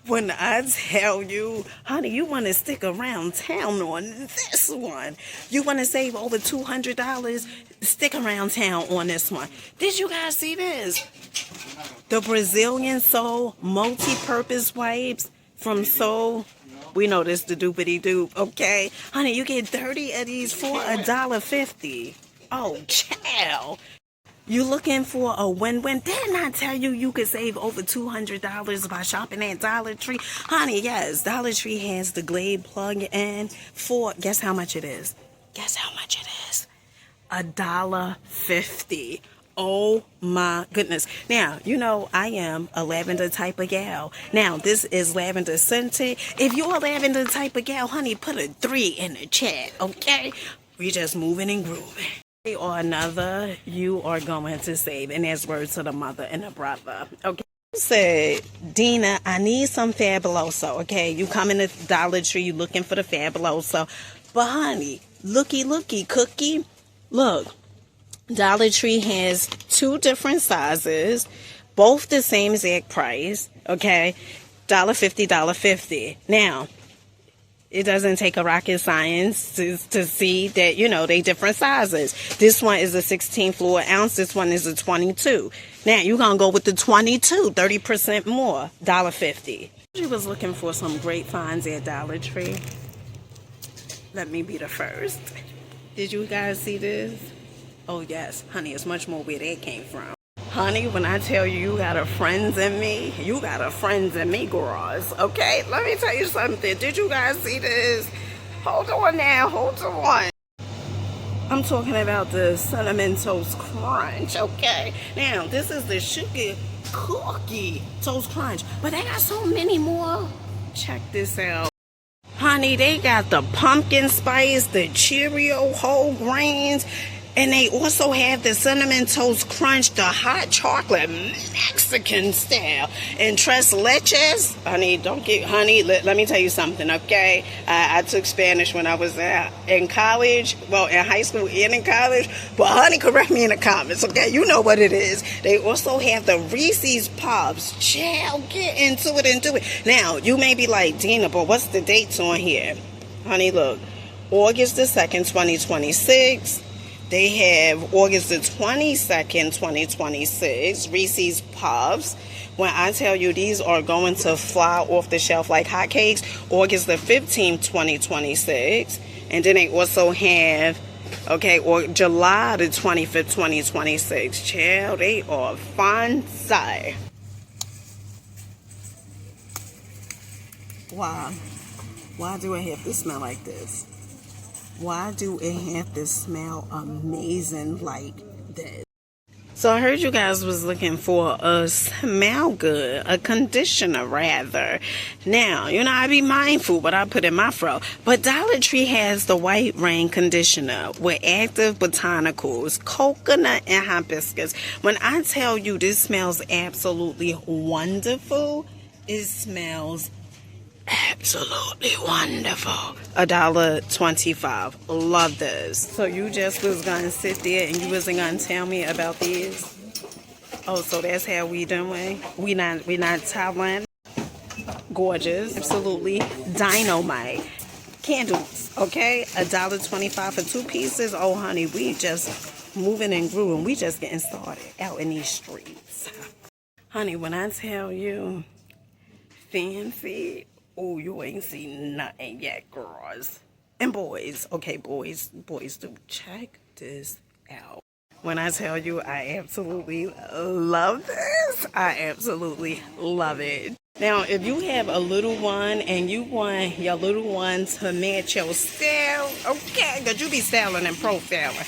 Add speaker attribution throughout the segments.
Speaker 1: When I tell you, honey, you want to stick around town on this one. You want to save over $200, stick around town on this one. Did you guys see this? The Brazilian Soul multi-purpose wipes from Soul. We know this the doopity doop, okay? Honey, you get 30 of these for $1.50. Oh, child. You looking for a win-win? Didn't I tell you you could save over $200 by shopping at Dollar Tree? Honey, yes, Dollar Tree has the Glade plug-in for, guess how much it is? Guess how much it is? $1.50. Oh my goodness. Now, you know, I am a lavender type of gal. Now, this is lavender scented. If you're a lavender type of gal, honey, put a 3 in the chat, okay? We just moving and grooving. Or another, you are going to save. And that's word to the mother and the brother. Okay. You said, Dina, I need some Fabuloso. Okay. You come in the Dollar Tree, you looking for the Fabuloso. But honey, looky, cookie. Look, Dollar Tree has 2 different sizes, both the same exact price. Okay. $1.50, $1.50. Now, it doesn't take a rocket science to see that, you know, they different sizes. This one is a 16 fluid ounce. This one is a 22. Now, you're going to go with the 22, 30% more, $1.50. She was looking for some great finds at Dollar Tree. Let me be the first. Did you guys see this? Oh, yes. Honey, it's much more where that came from. Honey, when I tell you you got a friends in me, you got a friends in me, girls. Okay, let me tell you something. Did you guys see this? Hold on now, hold on. I'm talking about the Cinnamon Toast Crunch, okay? Now, this is the Sugar Cookie Toast Crunch, but they got so many more. Check this out. Honey, they got the pumpkin spice, the Cheerio whole grains, and they also have the Cinnamon Toast Crunch, the hot chocolate Mexican style. And tres leches, honey, let me tell you something, okay? I took Spanish when I was in college, well, in high school and in college. But honey, correct me in the comments, okay? You know what it is. They also have the Reese's Puffs. Child, get into it and do it. Now, you may be like, Dina, but what's the dates on here? Honey, look, August the 2nd, 2026. They have August the 22nd, 2026, Reese's Puffs. When I tell you these are going to fly off the shelf like hotcakes, August the 15th, 2026. And then they also have, okay, or July the 25th, 2026. Child, they are fancy. Wow. Why do I have to smell like this? Why do it have to smell amazing like this? So I heard you guys was looking for a smell good, a conditioner rather. Now, you know, I be mindful what I put in my fro. But Dollar Tree has the White Rain conditioner with active botanicals, coconut and hibiscus. When I tell you this smells absolutely wonderful, it smells absolutely wonderful. $1.25. Love this. So you just was gonna sit there and you wasn't gonna tell me about these? Oh, so that's how we doing? We not Thailand. Gorgeous. Absolutely dynamite. Candles, okay? $1.25 for 2 pieces. Oh honey, we just moving and grooving. We just getting started out in these streets. Honey, when I tell you fancy, oh, you ain't seen nothing yet, girls. And boys, okay, boys do. Check this out. When I tell you I absolutely love this, I absolutely love it. Now, if you have a little one and you want your little one to match your style, okay, because you be styling and profiling,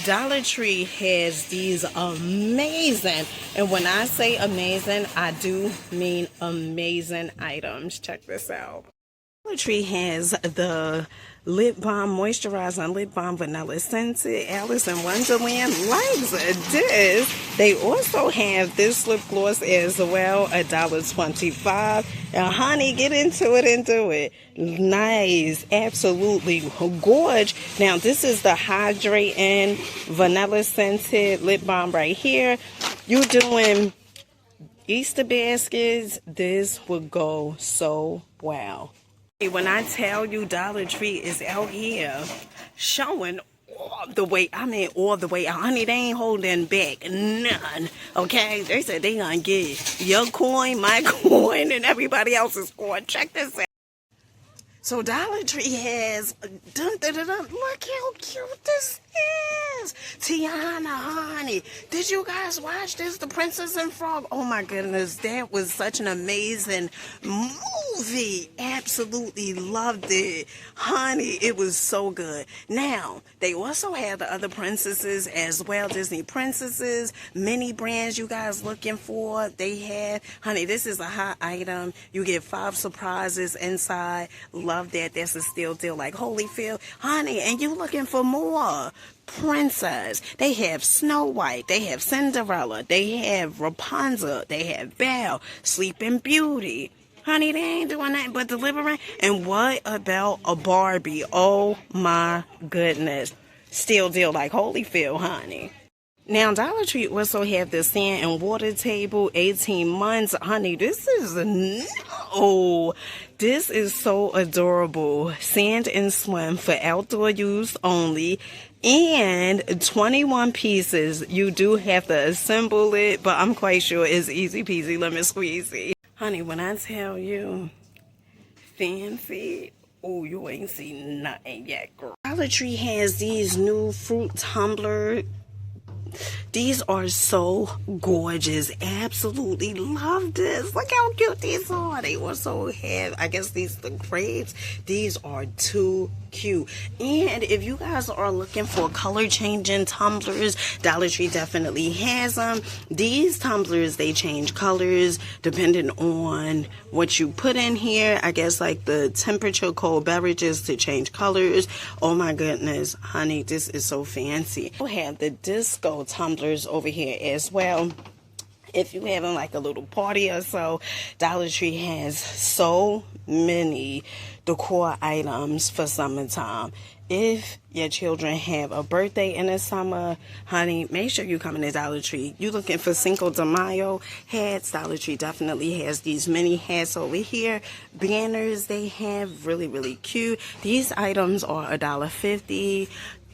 Speaker 1: Dollar Tree has these amazing, and when I say amazing, I do mean amazing items. Check this out. Dollar Tree has the lip balm moisturizing lip balm vanilla scented Alice in Wonderland likes this. They also have this lip gloss as well, $1.25. And honey, get into it and do it. Nice, absolutely gorgeous. Now this is the hydrating vanilla scented lip balm right here. You're doing Easter baskets, this would go so well. When I tell you Dollar Tree is out here showing all the way, I mean all the way out. Honey, they ain't holding back none, okay? They said they gonna get your coin, my coin, and everybody else's coin. Check this out. So Dollar Tree has, look how cute this is. Tiana, honey, did you guys watch this, The Princess and Frog? Oh my goodness, that was such an amazing movie. Absolutely loved it. Honey, it was so good. Now, they also have the other princesses as well, Disney princesses, mini brands you guys looking for. They have, honey, this is a hot item. You get 5 surprises inside. Love that. That's a steal deal like Holyfield. Honey, and you looking for more princess. They have Snow White. They have Cinderella. They have Rapunzel. They have Belle, Sleeping Beauty. Honey, they ain't doing nothing but delivering. And what about a Barbie? Oh my goodness. Steal deal like Holyfield, honey. Now, Dollar Tree also have the sand and water table, 18 months. Honey, this is so adorable. Sand and swim for outdoor use only. And 21 pieces. You do have to assemble it, but I'm quite sure it's easy peasy lemon squeezy. Honey, when I tell you fancy, oh, you ain't seen nothing yet, girl. Dollar Tree has these new fruit tumbler. These are so gorgeous. Absolutely love this. Look how cute these are. They also have, I guess these are the grapes. These are too cute. And if you guys are looking for color changing tumblers, Dollar Tree definitely has them. These tumblers, they change colors depending on what you put in here. I guess like the temperature cold beverages to change colors. Oh my goodness, honey, this is so fancy. We have the disco tumblers over here as well. If you're having like a little party or so, Dollar Tree has so many decor items for summertime. If your children have a birthday in the summer, honey, make sure you come in to Dollar Tree. You looking for Cinco de Mayo hats? Dollar Tree definitely has these mini hats over here. Banners they have, really, really cute. These items are $1.50.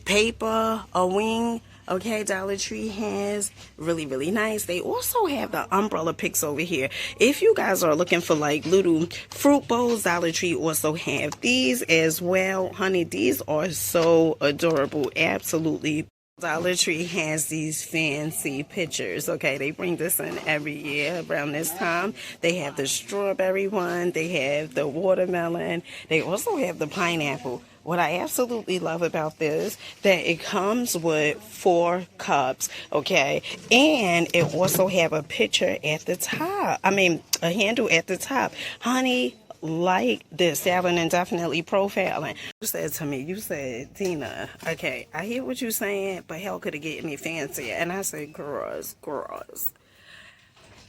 Speaker 1: Paper, a wing. Okay, Dollar Tree has really, really nice. They also have the umbrella picks over here. If you guys are looking for like little fruit bowls, Dollar Tree also have these as well. Honey, these are so adorable. Absolutely. Dollar Tree has these fancy pictures. Okay, they bring this in every year around this time. They have the strawberry one. They have the watermelon. They also have the pineapple. What I absolutely love about this, that it comes with 4 cups, okay? And it also have a picture at the top. I mean, a handle at the top. Honey, like this, styling and definitely profiling. You said to me, you said, Tina, okay, I hear what you're saying, but hell could it get any fancier? And I said, girls,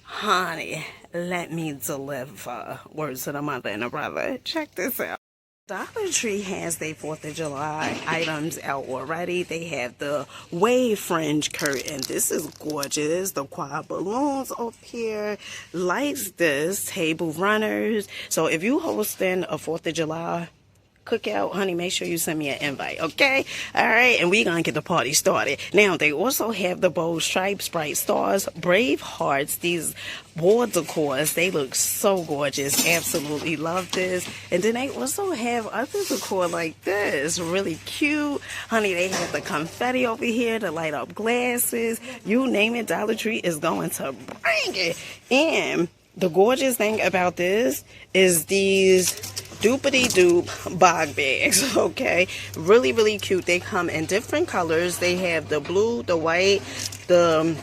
Speaker 1: honey, let me deliver. Words to the mother and the brother. Check this out. Dollar Tree has their 4th of July items out already. They have the wave fringe curtain. This is gorgeous. The quad balloons up here. Likes this. Table runners. So if you hosting a 4th of July cookout, honey, make sure you send me an invite, okay? All right, and we're gonna get the party started. Now, they also have the bold stripes, bright stars, brave hearts, these wall decors. They look so gorgeous. Absolutely love this. And then they also have other decor like this, really cute. Honey, they have the confetti over here to light up glasses. You name it, Dollar Tree is going to bring it. And the gorgeous thing about this is these doopity-doop bog bags, okay? Really, really cute. They come in different colors. They have the blue, the white, the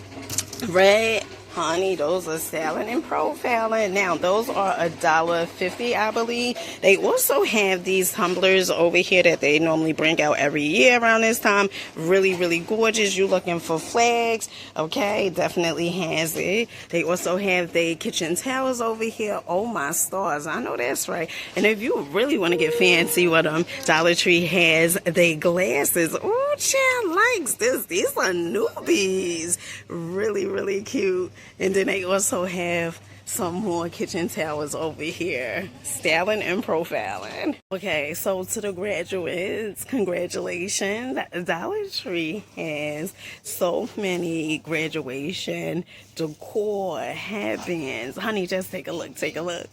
Speaker 1: red. Honey, those are styling and profiling. Now, those are $1.50, I believe. They also have these tumblers over here that they normally bring out every year around this time. Really, really gorgeous. You looking for flags, okay? Definitely has it. They also have the kitchen towels over here. Oh, my stars. I know that's right. And if you really want to get fancy with them, Dollar Tree has the glasses. Ooh. Oh, child likes this. These are newbies. Really, really cute. And then they also have some more kitchen towels over here. Styling and profiling. Okay, so to the graduates, congratulations. Dollar Tree has so many graduation decor, headbands. Honey, just take a look. Take a look.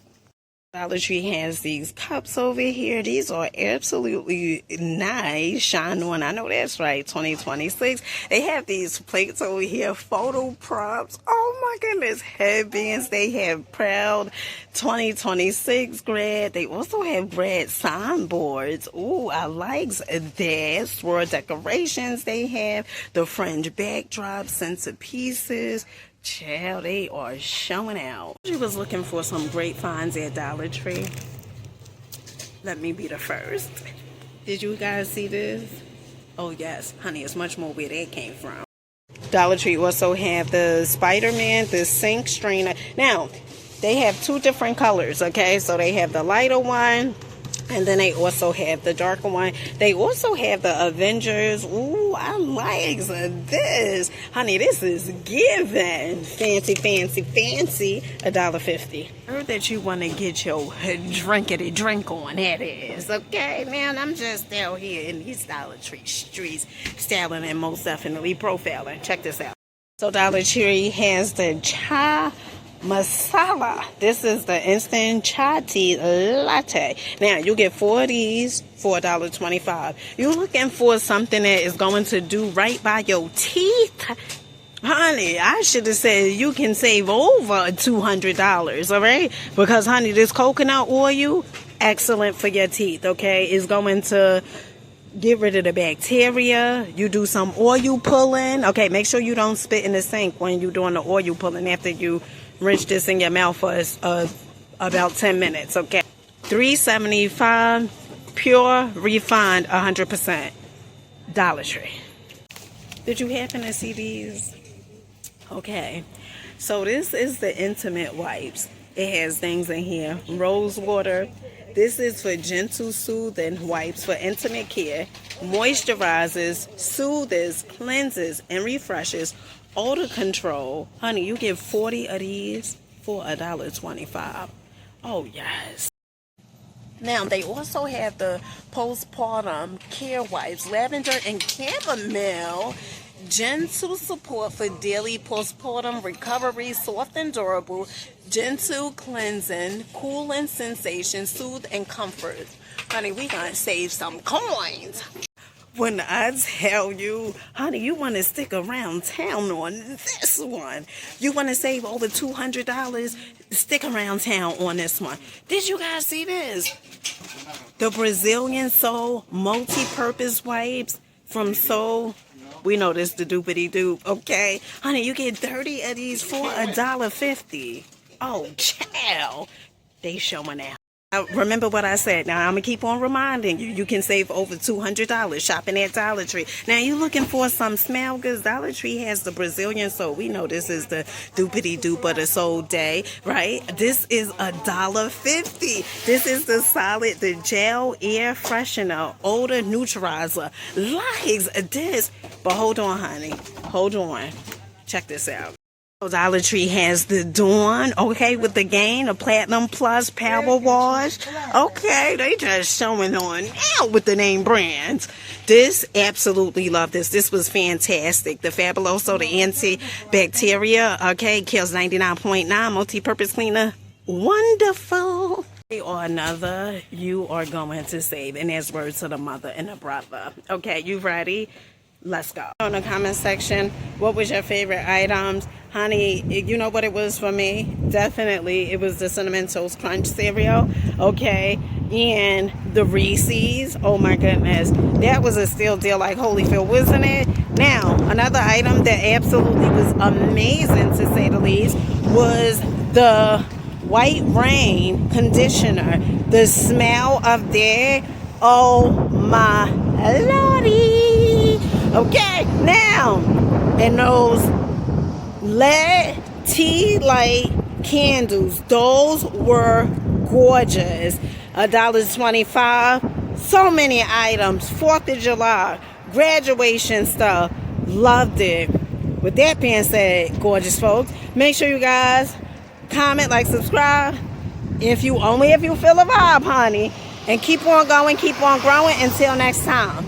Speaker 1: Dollar Tree has these cups over here. These are absolutely nice. Shine on. I know that's right. 2026. They have these plates over here. Photo props. Oh my goodness. Headbands. They have proud 2026 grad. They also have grad signboards. Ooh, I like that. Swirl decorations they have. The fringe backdrops, centerpieces. Child, they are showing out. She was looking for some great finds at Dollar Tree. Let me be the first. Did you guys see this? Oh yes, honey, it's much more where that came from. Dollar Tree also have the Spider-Man, the sink strainer. Now, they have two different colors, okay? So they have the lighter one, and then they also have the darker one. They also have the Avengers. Ooh, I like this. Honey, this is giving. Fancy, fancy, fancy. $1.50. Heard that you want to get your drinkity drink on. That is. Okay, man, I'm just out here in these Dollar Tree streets. Styling and most definitely profiling. Check this out. So Dollar Tree has the chai masala. This is the instant chai tea latte. Now you get 4 of these for $1.25. You're looking for something that is going to do right by your teeth? Honey, I should have said you can save over $200, all right? Because honey, this coconut oil, excellent for your teeth, okay? It's going to get rid of the bacteria. You do some oil pulling. Okay, make sure you don't spit in the sink when you're doing the oil pulling after you rinse this in your mouth for about 10 minutes, okay? $3.75, pure, refined, 100%. Dollar Tree. Did you happen to see these? Okay, so this is the intimate wipes. It has things in here. Rose water. This is for gentle soothing wipes for intimate care. Moisturizes, soothes, cleanses, and refreshes. Odor control. Honey, you get 40 of these for $1.25. Oh, yes. Now, they also have the postpartum care wipes, lavender and chamomile. Gentle support for daily postpartum recovery, soft and durable, gentle cleansing, cooling sensation, soothe and comfort. Honey, we gonna save some coins. When I tell you, honey, you want to stick around town on this one. You want to save over $200, stick around town on this one. Did you guys see this? The Brazilian Soul multi-purpose wipes from Soul. We know this the doopity doop, okay? Honey, you get 30 of these for $1.50. Oh, child. They showing out. Remember what I said. Now, I'm going to keep on reminding you. You can save over $200 shopping at Dollar Tree. Now, you looking for some smell goods? Dollar Tree has the Brazilian Soul. We know this is the doopity doop of the Soul Day, right? This is $1.50. This is the solid, the gel air freshener, odor neutralizer. Likes this. But hold on, honey. Hold on. Check this out. Dollar Tree has the Dawn, okay, with the Gain, a Platinum Plus Power Wash. Okay, they just showing on now with the name brands. This, absolutely love this. This was fantastic. The Fabuloso, the antibacteria, okay, kills 99.9, multi-purpose cleaner. Wonderful. Or another, you are going to save. And that's words to the mother and the brother. Okay, you ready? Let's go. In the comment section, what was your favorite items? Honey, you know what it was for me? Definitely, it was the Cinnamon Toast Crunch cereal, okay? And the Reese's. Oh my goodness. That was a steal deal like Holyfield, wasn't it? Now, another item that absolutely was amazing, to say the least, was the White Rain conditioner. The smell of that, oh my lordy. Okay, now, and those LED tea light candles, those were gorgeous. $1.25. So many items. 4th of July. graduation stuff. Loved it. With that being said, gorgeous folks, make sure you guys comment, like, subscribe. If you feel a vibe, honey. And keep on going, keep on growing. Until next time.